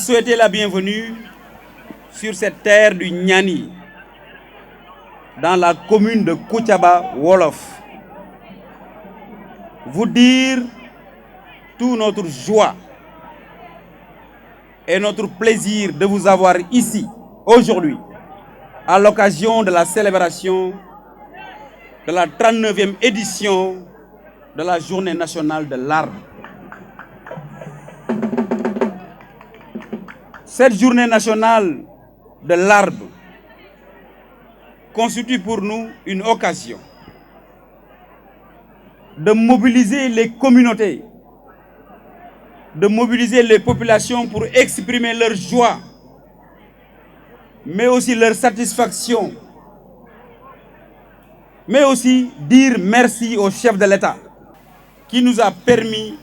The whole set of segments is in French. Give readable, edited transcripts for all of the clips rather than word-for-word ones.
souhaiter la bienvenue sur cette terre du Niani, dans la commune de Koutiaba Wolof. Vous dire toute notre joie et notre plaisir de vous avoir ici, aujourd'hui, à l'occasion de la célébration de la 39e édition de la Journée nationale de l'arbre. Cette Journée nationale de l'arbre constitue pour nous une occasion de mobiliser les communautés, de mobiliser les populations pour exprimer leur joie, mais aussi leur satisfaction, mais aussi dire merci au chef de l'État qui nous a permis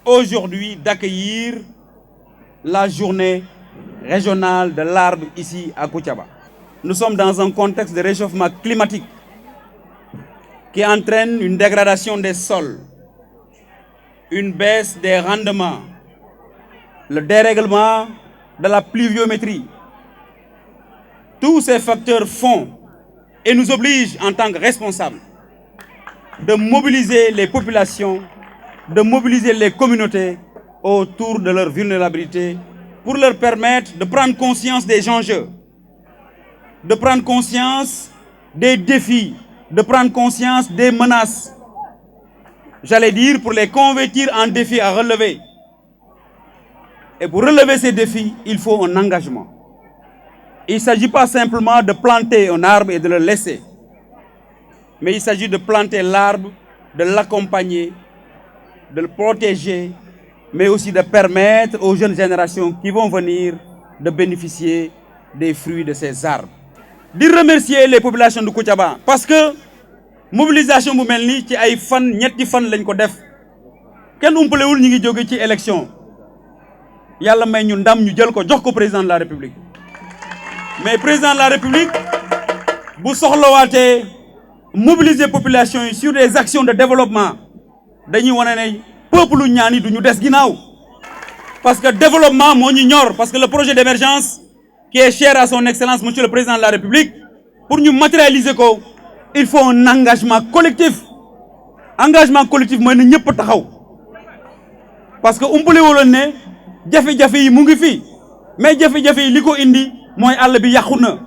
aujourd'hui d'accueillir la journée régionale de l'arbre ici à Koutiaba. Nous sommes dans un contexte de réchauffement climatique qui entraîne une dégradation des sols, une baisse des rendements, le dérèglement de la pluviométrie. Tous ces facteurs font et nous obligent en tant que responsables de mobiliser les populations, de mobiliser les communautés autour de leur vulnérabilité pour leur permettre de prendre conscience des enjeux, de prendre conscience des défis, de prendre conscience des menaces. J'allais dire pour les convertir en défis à relever. Et pour relever ces défis, il faut un engagement. Il ne s'agit pas simplement de planter un arbre et de le laisser, mais il s'agit de planter l'arbre, de l'accompagner, de le protéger, mais aussi de permettre aux jeunes générations qui vont venir de bénéficier des fruits de ces arbres. De remercier les populations de Koutiaba parce que mobilisation bu mel nii ci ay fan ñetti fan lañ ko def kenn umpalewul ñi ngi jóge ci élection yàlla may ñu ndam ñu jël ko jox ko président de la République mais président de la République bu soxlawaatee mobiliser population yi sur des actions de développement dañuy wane ne peuple Niani du ñu des ginnaaw parce que développement moo ñu ñor parce que le projet d'émergence qui est cher à son excellence monsieur le président de la République pour ñu matérialiser ko il faut un engagement collectif. Engagement collectif mooy ne ñëpp taxaw parce que umpale woloon ne jafe-jafe yi mu ngi fi mais jafe-jafe yi li ko indi mooy àll bi yàqu na.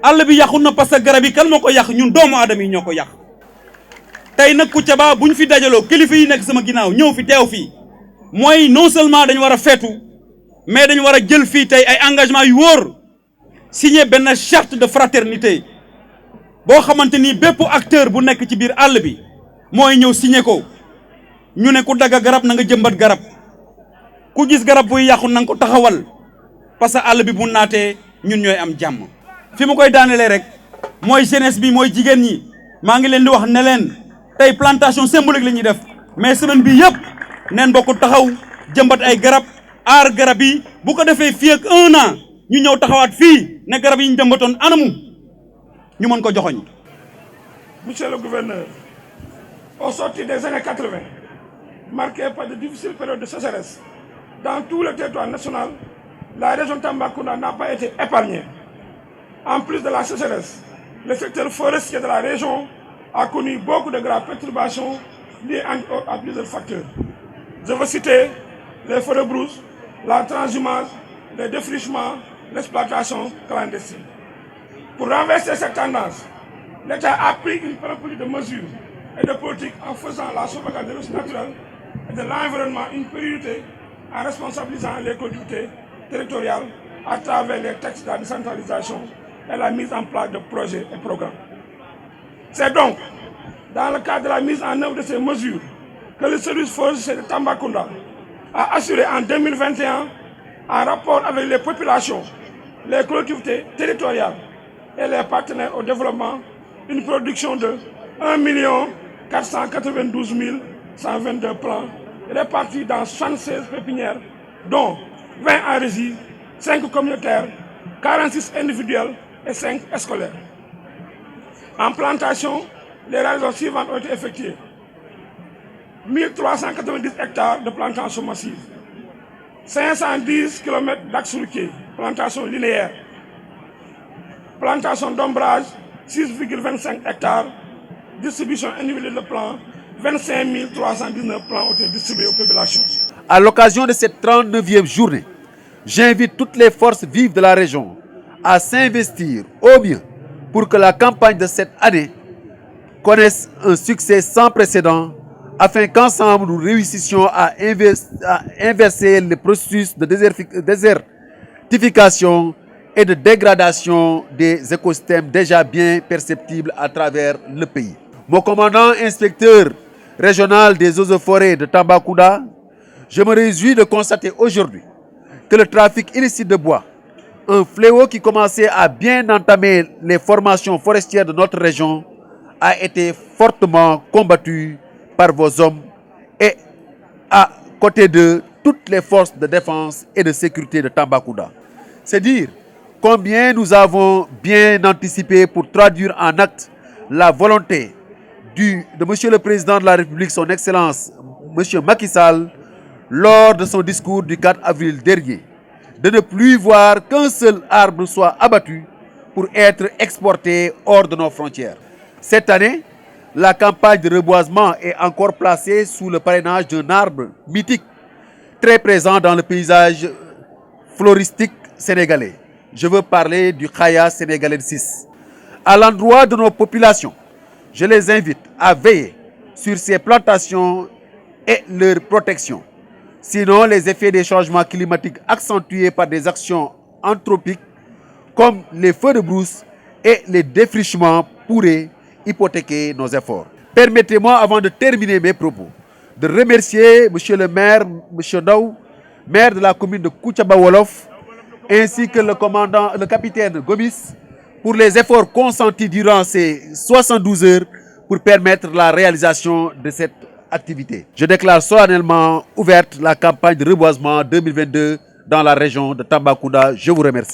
àll bi yàqu na parce que garab yi kan moo ko yàq ñun doomu aadama yi ñoo ko yàq. tey nag Koutiaba bu ñu fi dajaloo kilifa yi nekk sama ginnaaw ñëw fi teew fii mooy non seulement dañu war a feetu mais dañu war a jël fii tey ay engagement yu wóor signer benn charte de fraternité. boo xamante ni bépp acteur bu nekk ci biir àll bi mooy ñëw signé ko ñu ne ku dagga garab na nga jëmbat garab ku gis garab buy yàqu na nga ko taxawal parce que àll bi bu naatee ñun ñooy am jàmm. fi mu koy daanelee rek mooy jeunesse bi mooy jigéen ñi maa ngi leen di wax ne leen tey plantation symbolique la ñuy def mais semaine bi yëpp neen bokk taxaw jëmbat ay garab aar garab yi bu ko defee fii ak 1 an ñu ñëw taxawaat fii ne garab yi ñu jëmbatoon anamu. Monsieur le gouverneur, au sortir des années 80, marquées par de difficiles périodes de sécheresse, dans tout le territoire national, la région Tambacounda n'a pas été épargnée. En plus de la sécheresse, le secteur forestier de la région a connu beaucoup de graves perturbations liées à plusieurs facteurs. Je veux citer les feux de brousse, la transhumance, les défrichements, l'exploitation clandestine. Pour renverser cette tendance, l'État a pris une panoplie de mesures et de politiques en faisant la sauvegarde des ressources naturelles et de l'environnement une priorité en responsabilisant les collectivités territoriales à travers les textes de la décentralisation et la mise en place de projets et programmes. C'est donc dans le cadre de la mise en œuvre de ces mesures que le service forestier de Tambacounda a assuré en 2021, en rapport avec les populations, les collectivités territoriales et les partenaires au développement, une production de 1 492 122 plants répartis dans 76 pépinières, dont 20 en régie, 5 communautaires, 46 individuels et 5 scolaires. En plantation, les réalisations suivantes ont été effectuées. 1390 hectares de plantations massives, 510 km d'axes routiers, plantation linéaire, plantation d'ombrage, 6,25 hectares, distribution individuelle de plants, 25 319 plants ont été distribués aux populations. À l'occasion de cette 39e journée, j'invite toutes les forces vives de la région à s'investir au mieux pour que la campagne de cette année connaisse un succès sans précédent afin qu'ensemble nous réussissions à inverser le processus de désertification et de dégradation des écosystèmes déjà bien perceptibles à travers le pays. Mon commandant inspecteur régional des eaux et forêts de Tambacounda, je me réjouis de constater aujourd'hui que le trafic illicite de bois, un fléau qui commençait à bien entamer les formations forestières de notre région, a été fortement combattu par vos hommes et à côté de toutes les forces de défense et de sécurité de Tambacounda. C'est dire combien nous avons bien anticipé pour traduire en acte la volonté de Monsieur le Président de la République, son Excellence, Monsieur Macky Sall, lors de son discours du 4 avril dernier, de ne plus voir qu'un seul arbre soit abattu pour être exporté hors de nos frontières. Cette année, la campagne de reboisement est encore placée sous le parrainage d'un arbre mythique, très présent dans le paysage floristique sénégalais. Je veux parler du Khaya sénégalensis. À l'endroit de nos populations, je les invite à veiller sur ces plantations et leur protection. Sinon, les effets des changements climatiques accentués par des actions anthropiques comme les feux de brousse et les défrichements pourraient hypothéquer nos efforts. Permettez-moi, avant de terminer mes propos, de remercier Monsieur le maire, Monsieur Ndaw, maire de la commune de Koutiaba Wolof, ainsi que le capitaine Gomis, pour les efforts consentis durant ces 72 heures pour permettre la réalisation de cette activité. Je déclare solennellement ouverte la campagne de reboisement 2022 dans la région de Tambacounda. Je vous remercie.